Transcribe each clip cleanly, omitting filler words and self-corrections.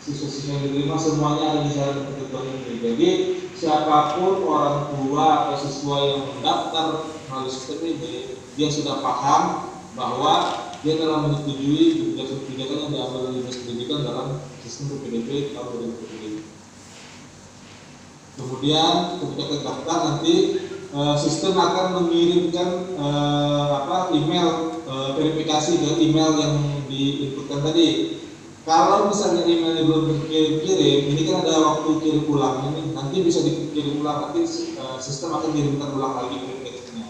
siswa-siswa yang diterima semuanya ada di dalam ketentuan ini. Jadi siapapun orang tua atau siswa yang mendaftar melalui sistem ini, dia sudah paham bahwa dia telah menyetujui kebijakan yang diambil oleh Dinas Pendidikan dalam sistem PPDB tahun 2020. Kemudian ketika terdaftar nanti sistem akan mengirimkan email verifikasi ke email yang diinputkan tadi. Kalau misalnya emailnya belum dikirim, ini kan ada waktu kirim ulang ini, nanti bisa dikirim ulang, nanti sistem akan kirimkan ulang lagi verifikasinya.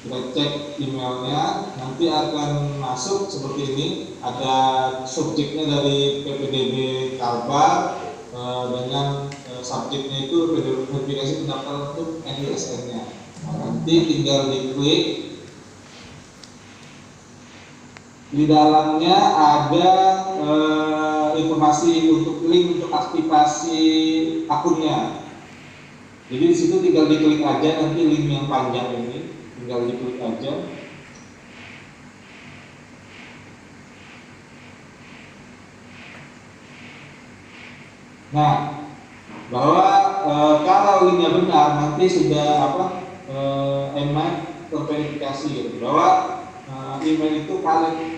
Kita cek emailnya, nanti akan masuk seperti ini, ada subjeknya dari PPDB Kalbar dengan subjeknya itu verifikasi pendaftaran untuk NISN-nya. Nanti tinggal diklik. Di dalamnya ada informasi untuk link untuk aktivasi akunnya. Jadi di situ tinggal diklik aja, nanti link yang panjang ini tinggal diklik aja. Nah, bahwa kalau linknya benar nanti sudah terverifikasi gitu, bahwa email itu paling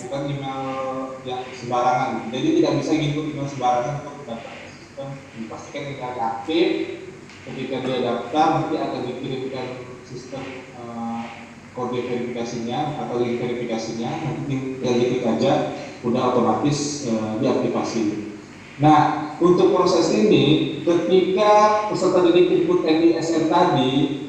bukan email yang sembarangan, jadi tidak bisa input email sembarangan untuk mendaftar sistem. Dipastikan emailnya aktif, ketika dia daftar nanti akan dikirimkan sistem kode verifikasinya atau link verifikasinya, nanti tinggal diklik aja, udah otomatis diaktifasi. Nah, untuk proses ini, ketika peserta didik input NISN tadi,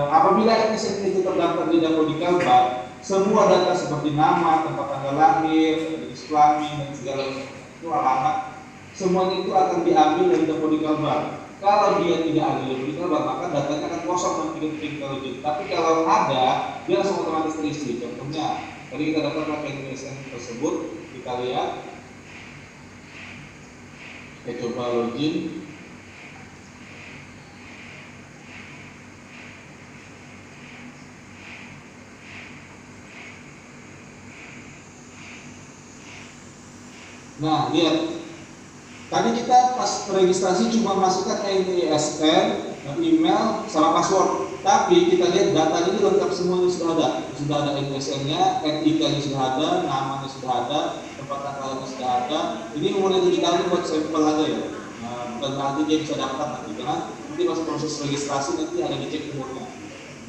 apabila NISN itu terdaftar di Dapodik Kalbar, semua data seperti nama, tempat tanggal lahir, jenis kelamin, dan segala itu alamat, semuanya itu akan diambil dari Dapodik Kalbar. Kalau dia tidak ada di Dapodik Kalbar, maka datanya akan kosong dan tidak terintelijen. Tapi kalau ada, dia langsung otomatis terisi. Contohnya, tadi kita daftar pakai NISN tersebut, kita lihat. Kita coba login. Nah, lihat. Tadi kita pas registrasi cuma masukkan NISN, email, sama password. Tapi kita lihat datanya ini lengkap semuanya sudah ada. Sudah ada NISN-nya, NIK-nya sudah ada, namanya sudah ada, tempat tanggalnya sudah ada. Ini umurnya 7 tahun buat sampel aja ya. Bukan berarti dia bisa daftar nanti, karena nanti pas proses registrasi nanti ada dicek umurnya.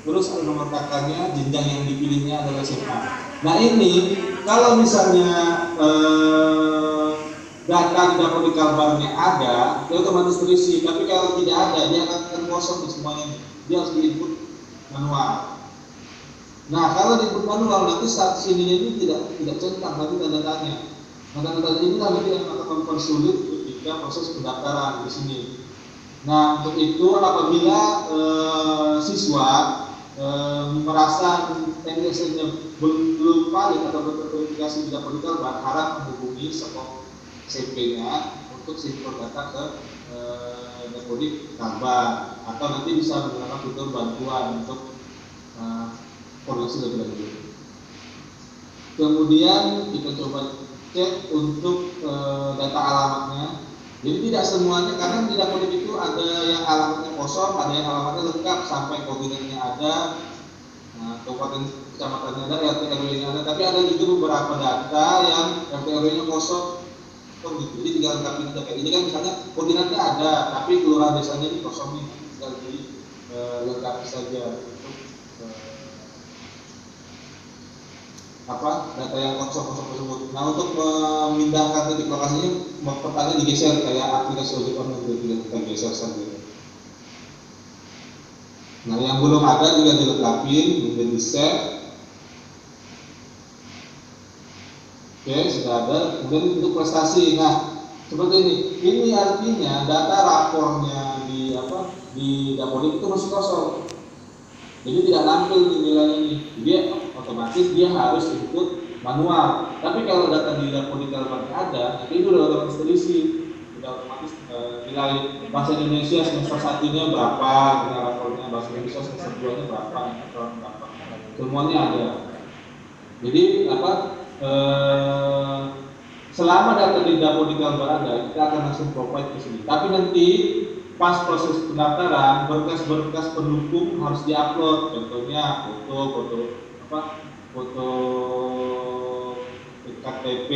Terus ada nomor kakaknya, jenjang yang dipilihnya adalah SMA. Nah ini kalau misalnya data di Dapodik Kalbarnya ada, dia otomatis terisi. Tapi kalau tidak ada, dia akan kosong di semuanya. Dia harus diinput manual. Nah, kalau diinput manual nanti status ininya ini tidak centang, nanti tanda tanya. Nah, tanda tanya ini nanti yang akan mempersulit ketika proses pendaftaran di sini. Nah, untuk itu apabila siswa merasa NISN-nya belum valid atau berverifikasi di Dapodik Kalbar, harap menghubungi sekolah CP-nya untuk sinkron data ke Dapodik Kalbar, atau nanti bisa menggunakan fitur bantuan untuk koordinasi lebih lanjut. Kemudian kita coba cek untuk data alamatnya. Jadi tidak semuanya, karena di Dapodik itu ada yang alamatnya kosong, ada yang alamatnya lengkap sampai koordinatnya ada, kabupaten kecamatannya ada, RT RW-nya ada, tapi ada juga beberapa data yang RT RW-nya kosong. Gitu. Jadi tinggal lengkapin data ini kan, misalnya koordinatnya ada tapi kelurahan desanya ini kosong nih, tinggal dilengkapi saja untuk data yang kosong tersebut. Nah, untuk memindahkan titik lokasinya, pertanyaan digeser kayak aplikasi ojek online, kita geser saja. Nah, yang belum ada juga dilengkapi, kemudian di save. Oke, sudah ada. Kemudian untuk prestasi, nah seperti ini. Ini artinya data rapornya di Dapodik itu masih kosong. Jadi tidak nampil di nilai ini. Dia otomatis dia harus input manual. Tapi kalau data di Dapodik Kalbar ada, nanti itu sudah otomatis terisi. Sudah otomatis nilai bahasa Indonesia semester 1-nya berapa, nilai rapornya bahasa Indonesia semester 2-nya berapa, semuanya ada. Jadi selama data di Dapodik berada, kita akan langsung provide ke sini. Tapi nanti pas proses pendaftaran, berkas-berkas pendukung harus diupload. Contohnya foto KTP,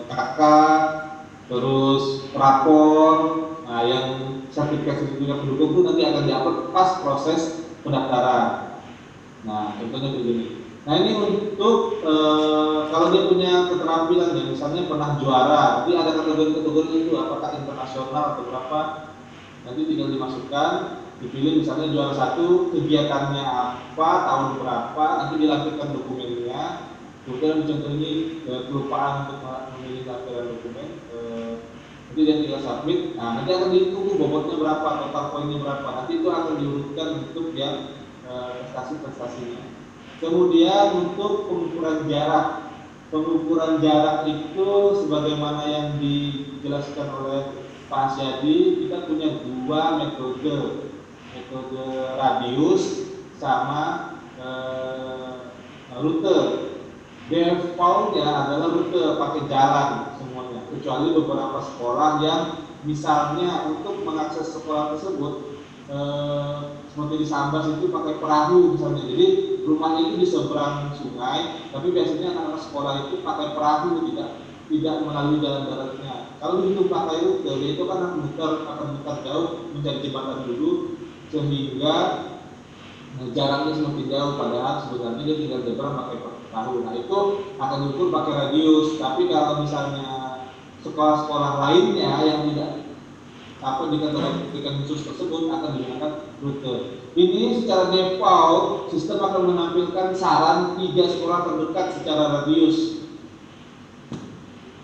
KK, terus rapor. Nah, yang sertifikat pendukung itu nanti akan diupload pas proses pendaftaran. Nah, contohnya begini. Nah, ini untuk kalau dia punya keterampilan ya, misalnya pernah juara, nanti ada kategori-kategori itu, apakah internasional atau berapa, nanti tinggal dimasukkan, dipilih misalnya juara 1, kegiatannya apa, tahun berapa, nanti dilampirkan dokumennya. Kemudian contohnya kelupaan untuk memilih lampiran dokumen, nanti dia tinggal submit. Nah, nanti akan dihitung bobotnya berapa, total poinnya berapa, nanti itu akan diurutkan untuk yang prestasi-prestasinya. Kemudian untuk pengukuran jarak itu sebagaimana yang dijelaskan oleh Pak Asyadi, kita punya 2 metode radius sama rute. Defaultnya adalah rute pakai jalan semuanya, kecuali beberapa sekolah yang misalnya untuk mengakses sekolah tersebut seperti di Sambas itu pakai perahu misalnya. Jadi rumahnya itu di seberang sungai, tapi biasanya anak-anak sekolah itu pakai perahu, tidak melalui jalan daratnya. Kalau begitu pakai rute, itu kan akan muter jauh mencari jembatan dulu, sehingga jaraknya semakin jauh, padahal sebenarnya dia tinggal nyebrang pakai perahu. Nah, itu akan diukur pakai radius. Tapi kalau misalnya sekolah-sekolah lainnya yang tidak dikategorikan khusus tersebut akan digunakan rute. Ini secara default sistem akan menampilkan saran 3 sekolah terdekat secara radius.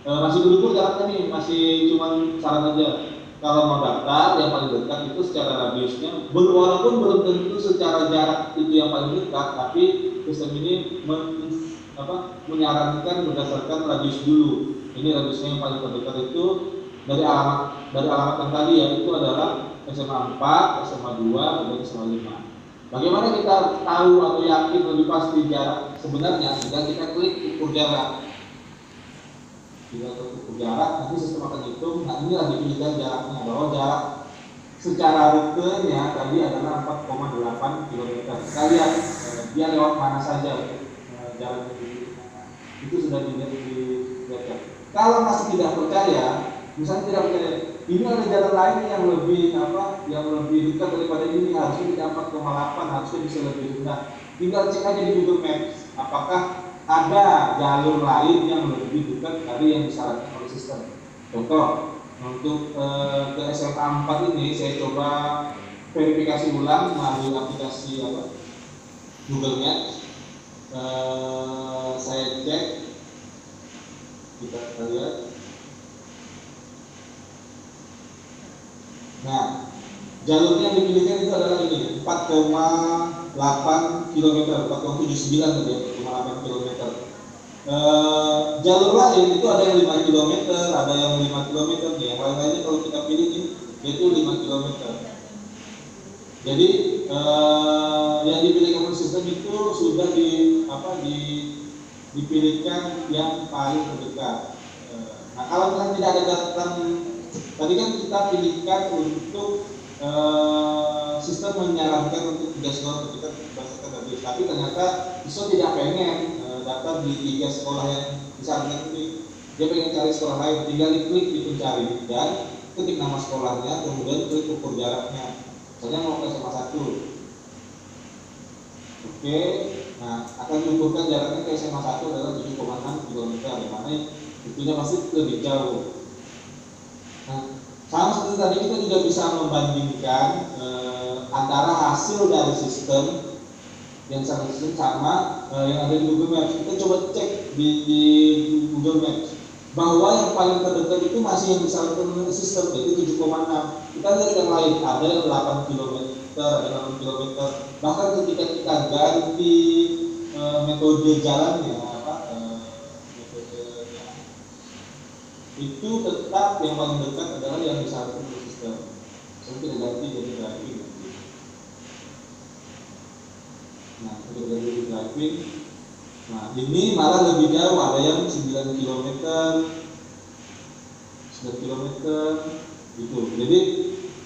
Masih berukur jaraknya nih, masih cuma saran aja. Kalau mau daftar yang paling dekat itu secara radiusnya, walaupun belum tentu secara jarak itu yang paling dekat, tapi sistem ini menyarankan berdasarkan radius dulu. Ini radiusnya yang paling terdekat itu dari alamat yang tadi ya, itu adalah SMA 4, SMA 2, dan SMA 5. Bagaimana kita tahu atau yakin lebih pasti jarak sebenarnya? Jika kita klik ukur jarak. Nanti sistem akan hitung. Nah, inilah dipilihkan jaraknya, bahwa jarak secara rutenya tadi adalah 4,8 km. Kita lihat dia lewat mana saja jalan itu sudah dilihat. Kalau masih tidak percaya, misalnya tidak percaya, ini ada jalan lain yang lebih dekat daripada ini, harusnya tidak 4,8, harusnya bisa lebih rendah. Tinggal cek aja di Google Maps, apakah ada jalur lain yang lebih dekat dari yang disarankan oleh sistem. Contoh, untuk ke SMA 4 ini saya coba verifikasi ulang melalui aplikasi Google Maps. Saya cek, kita lihat. Nah, jalurnya yang dipilihkan itu adalah ini, 4,8 km, 4,79 tadi ya, 4,8 km. Jalur lain itu ada yang 5 km, ada yang 5 km, yang lain-lainnya kalau kita pilih ini, yaitu 5 km. Jadi yang dipilihkan oleh sistem itu sudah dipilihkan yang paling terdekat. Nah, kalau misalnya tidak ada daftar, tadi kan kita pilihkan untuk sistem menyarankan untuk 3 sekolah terdekat berdasarkan radius, tapi ternyata siswa tidak pengen daftar di 3 sekolah yang disarankan ini. Dia pengen cari sekolah lain, tinggal diklik di pencari dan ketik nama sekolahnya, kemudian klik ukur jaraknya. Misalnya mau ke SMA 1. Oke, nah akan diukurkan jaraknya ke SMA 1 adalah 7,6 km, yang mana itunya masih lebih jauh. Nah, sama seperti tadi kita juga bisa membandingkan antara hasil dari sistem yang sama yang ada di Google Maps. Kita coba cek di Google Maps bahwa yang paling terdekat itu masih yang disarankan oleh sistem, yaitu 7,6. Kita lihat yang lain, ada yang 8 km, ada yang 6 km. Bahkan ketika kita ganti metode jalannya, itu tetap yang paling dekat adalah yang disarankan oleh sistem. Jadi kita ganti jadi driving. Nah, kita ganti jadi driving. Nah, ini malah lebih jauh, ada yang 9 km, 9 km gitu. Jadi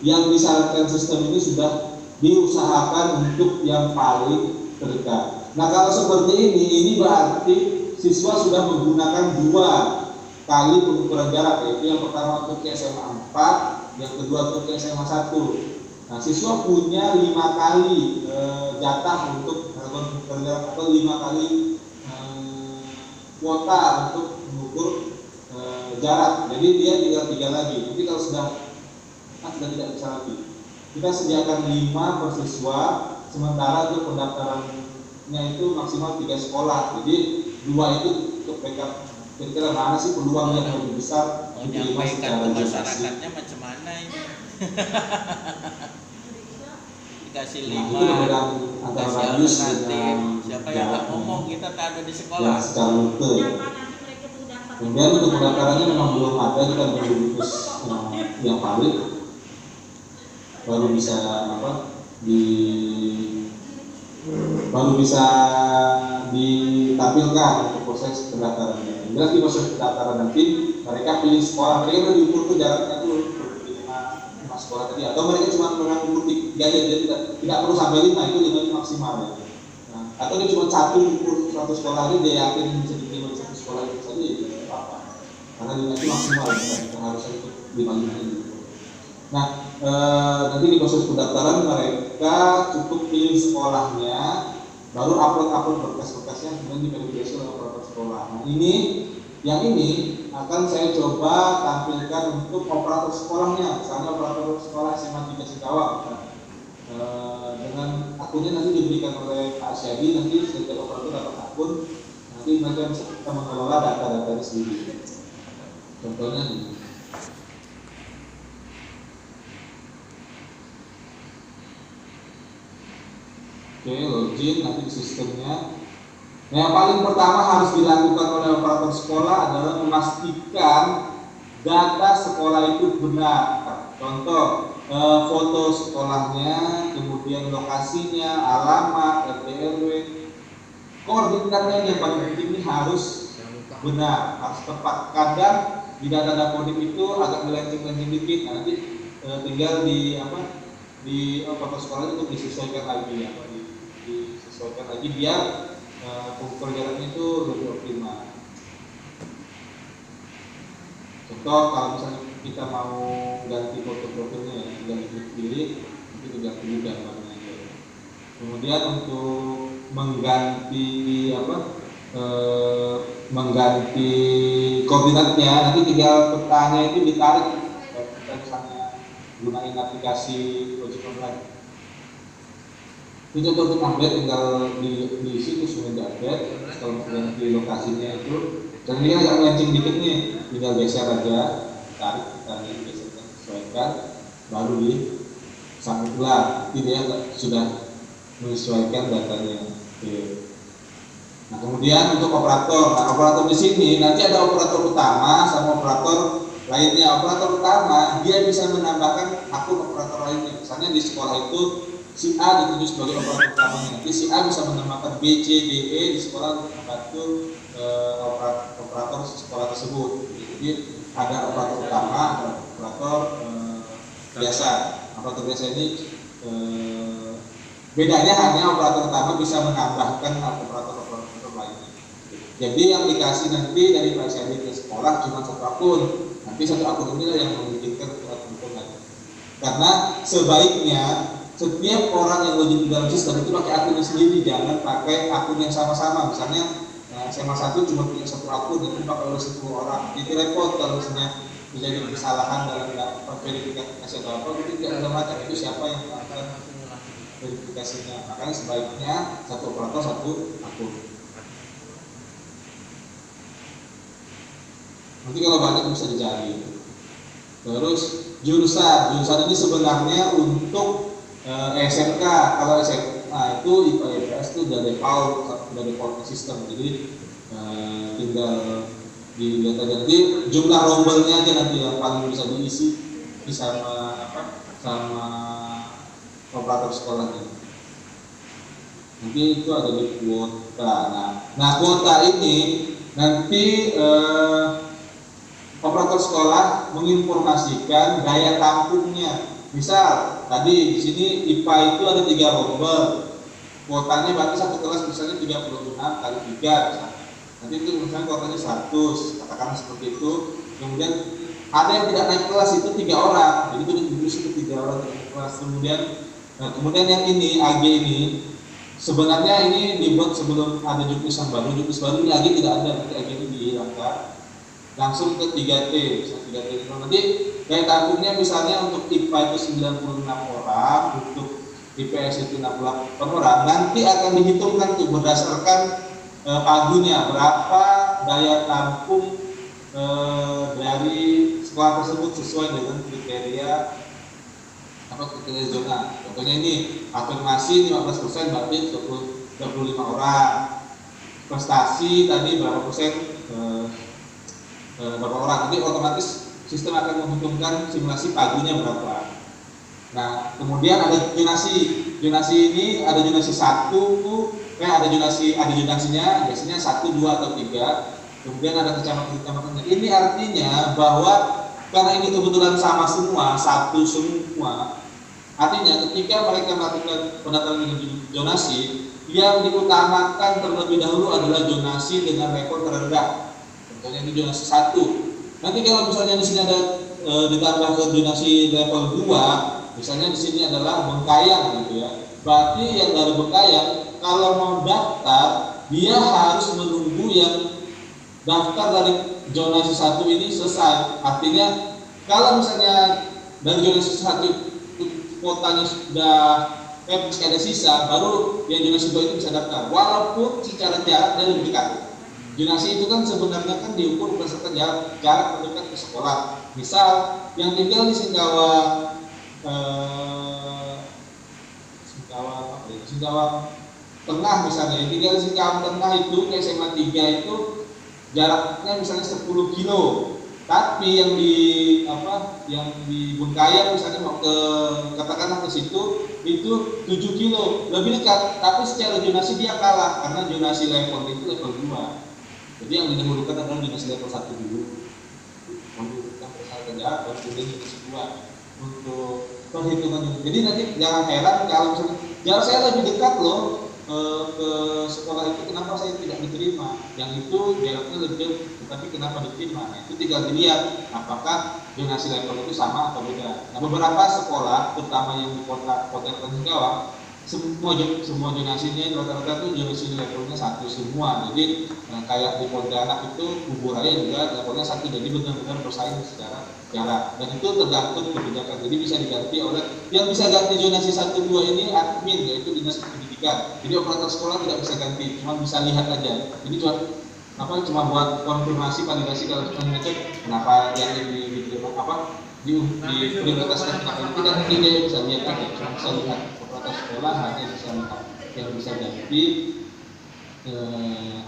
yang disarankan sistem ini sudah diusahakan untuk yang paling terdekat. Nah, kalau seperti ini berarti siswa sudah menggunakan 2 kali pengukuran jarak, yaitu yang pertama untuk ke SMA 4, yang kedua untuk ke SMA 1. Nah, siswa punya 5 kali jatah untuk melakukan pengukuran jarak, atau 5 kali kuota untuk mengukur jarak. Jadi dia tinggal 3 lagi. Nanti kalau sudah tidak bisa lagi, kita sediakan 5 per siswa, sementara untuk pendaftarannya itu maksimal 3 sekolah. Jadi 2 itu untuk backup. Kira-kira mana sih peluang yang lebih besar diterima secara ke masyarakatnya macam mana ini? Dikasih 5, antara radius dengan siapa yang tak ngomong, kita tak ada di sekolah. Ya, secara rute. Kemudian untuk pendaftarannya memang belum ada, kita belum diutus yang valid, baru bisa baru bisa ditampilkan untuk proses pendaftarannya. Jelas di proses pendaftaran nanti mereka pilih sekolah, mereka diukur tuh jaraknya tuh 5 sekolah tadi, atau mereka cuma mengukur 3 aja, jadi tidak perlu sampai 5, itu 5 itu maksimal ya. Nah, atau dia cuma 1 ukur 1 sekolah aja, dia yakin bisa diterima di 1 sekolah itu saja, ya tidak apa-apa, karena 5 itu maksimal, kita harus untuk 5 ini. Nah, nanti di proses pendaftaran mereka cukup pilih sekolahnya, baru upload berkas-berkasnya, kemudian diverifikasi oleh operator sekolah. Nah, yang ini akan saya coba tampilkan untuk operator sekolahnya. Misalnya operator sekolah SMA 3 Singkawang, dengan akunnya nanti diberikan oleh Pak Syadi, nanti setiap operator dapat akun, nanti mereka bisa kita mengelola data-datanya sendiri. Contohnya nih. Oke, login nanti di sistemnya. Nah, yang paling pertama harus dilakukan oleh operator sekolah adalah memastikan data sekolah itu benar. Contoh, foto sekolahnya, kemudian lokasinya, alamat, RT RW, koordinatnya yang paling penting ini harus benar, harus tepat. Kadang di data dapodik itu agak melenceng-lenceng dikit, nah, nanti tinggal di operator sekolah itu disesuaikan lagi ya, disesuaikan lagi biar pengukur jaraknya itu lebih optimal. Contoh, kalau misalnya kita mau ganti foto profilnya ya, tinggal pilih, nanti diganti juga gambarnya. Kemudian untuk mengganti mengganti koordinatnya, nanti tinggal petanya itu ditarik. Kita misalnya gunain aplikasi ojek online. Itu untuk update, tinggal di situs sudah di-update. Kalau ganti lokasinya itu, dan ini agak melenceng dikit nih, tinggal geser aja, tarik, geserkan, sesuaikan, baru di submit lah. Nanti dia sudah menyesuaikan datanya. Oke. Nah, kemudian untuk operator, operator di sini nanti ada operator utama sama operator lainnya. Operator utama dia bisa menambahkan akun operator lainnya. Misalnya di sekolah itu si A ditunjuk sebagai operator utamanya, nanti si A bisa menambahkan B, C, D, E di sekolah untuk membantu operator sekolah tersebut. Jadi ada operator utama, ada operator biasa. Operator biasa ini bedanya hanya operator utama bisa menambahkan operator lainnya. Jadi yang dikasih nanti dari Pak Syadi ke sekolah cuma 1 akun. Nanti 1 akun inilah yang membutuhkan akun lagi. Karena sebaiknya setiap orang yang login di dalam sistem itu pakai akunnya sendiri, jangan pakai akun yang sama-sama. Misalnya SMA 1 cuma punya 1 akun, itu pakai oleh 10 orang. Itu repot kalau misalnya terjadi kesalahan dalam verifikasi atau apa, itu tidak ada macam itu siapa yang akan verifikasinya. Makanya sebaiknya 1 operator 1 akun. Nanti kalau banyak bisa dicari. Terus jurusan ini sebenarnya untuk SMK. Kalau SMA itu IPA IPS itu udah default sistem, jadi tinggal dilihat aja nanti jumlah rombelnya aja nanti yang paling bisa diisi sama operator sekolahnya. Nanti itu ada di kuota. Nah kuota ini nanti operator sekolah menginformasikan daya tampungnya. Misal tadi di sini IPA itu ada 3 rombel, kuotanya berarti satu kelas misalnya 36 kali 3 misalnya. Nanti itu misalnya kuotanya 100, katakanlah seperti itu. Kemudian ada yang tidak naik kelas itu 3 orang, jadi itu ditulis itu 3 orang naik kelas. Kemudian yang ini AG ini sebenarnya ini dibuat sebelum ada juknis baru. Juknis baru ini AG tidak ada, nanti AG ini dihilangkan langsung ke 3T, misalnya 3T itu nanti daya tampungnya misalnya untuk IPA itu 96 orang, untuk IPS itu 68 orang, nanti akan dihitungkan tuh berdasarkan pagunya berapa daya tampung dari sekolah tersebut sesuai dengan kriteria zona. Contohnya ini afirmasi 15% berarti 25 orang, prestasi tadi berapa persen berapa orang, nanti otomatis sistem akan menghitungkan simulasi paginya berapa. Nah kemudian ada jonasi ini ada jonasi 1 ada jonasinya biasanya 1, 2 atau 3. Kemudian ada kecamatan-kecamatannya. Ini artinya bahwa karena ini kebetulan sama semua, satu semua, artinya ketika mereka melakukan pendaftaran dengan jonasi, yang diutamakan terlebih dahulu adalah jonasi dengan level terendah. Contohnya ini jonasi 1. Nanti kalau misalnya di sini ada ditambah ke jonasi level 2, misalnya di sini adalah Bengkayang gitu ya. Berarti yang dari Bengkayang kalau mau daftar dia harus menunggu yang daftar dari jonasi 1 ini selesai. Artinya kalau misalnya dari jonasi 1 kuotanya sudah masih ada sisa, baru yang jonasi 2 itu bisa daftar. Walaupun secara jarak dia lebih dekat. Jonasi itu kan sebenarnya kan diukur berdasarkan jarak terdekat ke sekolah. Misal yang tinggal di Singkawang Tengah misalnya, yang tinggal di Singkawang Tengah itu ke SMA 3 itu jaraknya misalnya 10 kilo. Tapi yang di Bengkayang misalnya mau ke katakanlah ke situ itu 7 kilo, lebih dekat. Tapi secara jonasi dia kalah karena jonasi level itu level 2. Jadi yang didahulukan adalah jonasi level 1 dulu. Menurutkan persyaratan jarak baru kemudian jonasi 2 untuk perhitungan. Jadi nanti jangan heran kalau misalnya jarak saya lebih dekat loh ke sekolah itu, kenapa saya tidak diterima? Yang itu jaraknya lebih jauh, tetapi kenapa diterima? Nah, itu tinggal dilihat apakah jonasi level itu sama atau beda. Nah, beberapa sekolah, terutama yang di kota Singkawang, semua jonasinya rata-rata itu jonasi levelnya 1 semua. Jadi kayak di Pontianak itu Bubur Raya juga levelnya 1, jadi benar-benar bersaing secara jarak. Dan itu tergantung kebijakan. Jadi bisa diganti oleh yang bisa ganti jonasi 1, 2 ini admin, yaitu dinas pendidikan. Jadi operator sekolah tidak bisa ganti, cuma bisa lihat aja. Jadi cuma buat konfirmasi, validasi kalau kita ngecek kenapa yang ini diprioritaskan kenapa tidak, nanti dia bisa lihat aja, cuma bisa lihat. Operator sekolah hanya bisa lihat, yang bisa ganti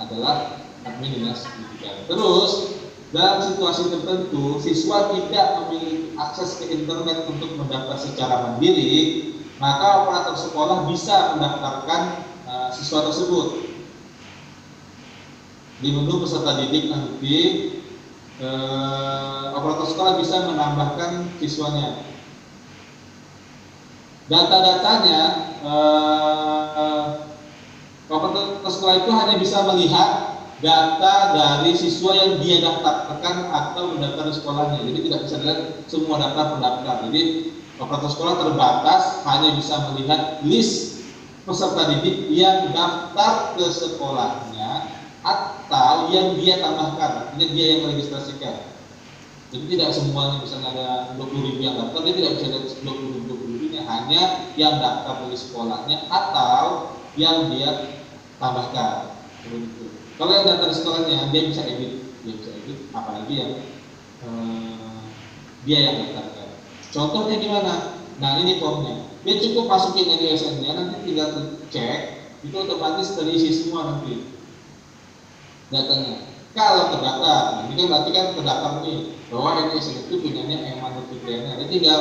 adalah admin dinas pendidikan. Terus dalam situasi tertentu siswa tidak memiliki akses ke internet untuk mendaftar secara mandiri, maka operator sekolah bisa mendaftarkan siswa tersebut. Di menu peserta didik nanti operator sekolah bisa menambahkan siswanya. Data-datanya operator sekolah itu hanya bisa melihat data dari siswa yang dia daftarkan atau mendaftar di sekolahnya. Jadi tidak bisa lihat semua data pendaftar. Jadi operator sekolah terbatas hanya bisa melihat list peserta didik yang daftar ke sekolahnya atau yang dia tambahkan, artinya dia yang meregistrasikan. Jadi tidak semuanya, misalnya ada 20.000 yang daftar, dia tidak bisa lihat 20.000 hanya yang daftar dari sekolahnya atau yang dia tambahkan. Kalau yang daftar di sekolahnya dia bisa edit, apalagi yang dia yang daftarkan. Contohnya gimana? Nah ini formnya, dia cukup masukin NISN-nya, nanti tinggal cek, itu otomatis terisi semua nanti datanya. Kalau terdaftar, ini kan berarti kan terdaftar nih bahwa NISN itu punyanya Eman Fitriana. Jadi tinggal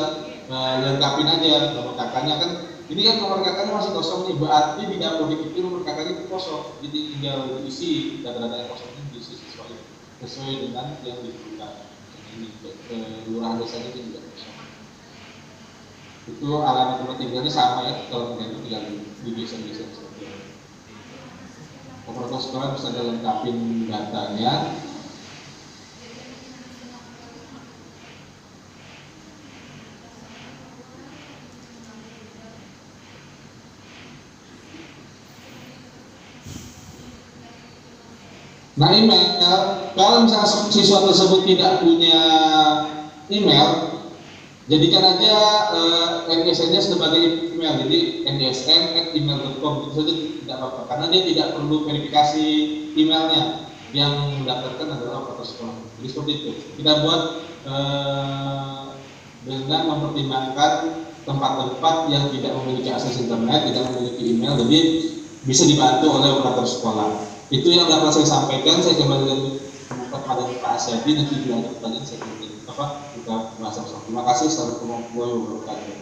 lengkapin aja, nama kakaknya kan Ini kan nomor kakaknya masih kosong nih, berarti di dapur itu nomor kakaknya itu kosong, jadi tinggal diisi data-data yang kosong ini diisi sesuai dengan yang dibutuhkan. Ini kelurahan desanya itu juga kosong. Itu alamat tempat tinggalnya sama ya, kalau itu tinggal digeser-geser seperti itu. Operator sekolah bisa dilengkapin datanya. Nah, email, kalau misalnya siswa tersebut tidak punya email, jadikan aja NSN-nya sebagai email, jadi nsn@email.com itu saja tidak apa-apa, karena dia tidak perlu verifikasi emailnya, yang mendaftarkan adalah operator sekolah. Jadi seperti itu. Kita buat dengan mempertimbangkan tempat-tempat yang tidak memiliki akses internet, tidak memiliki email, jadi bisa dibantu oleh operator sekolah. Itu yang dapat saya sampaikan. Saya kembali kepada Pak Asyadi, nanti bila ada pertanyaan saya kita bahas bersama. Terima kasih. Assalamualaikum warahmatullahi wabarakatuh.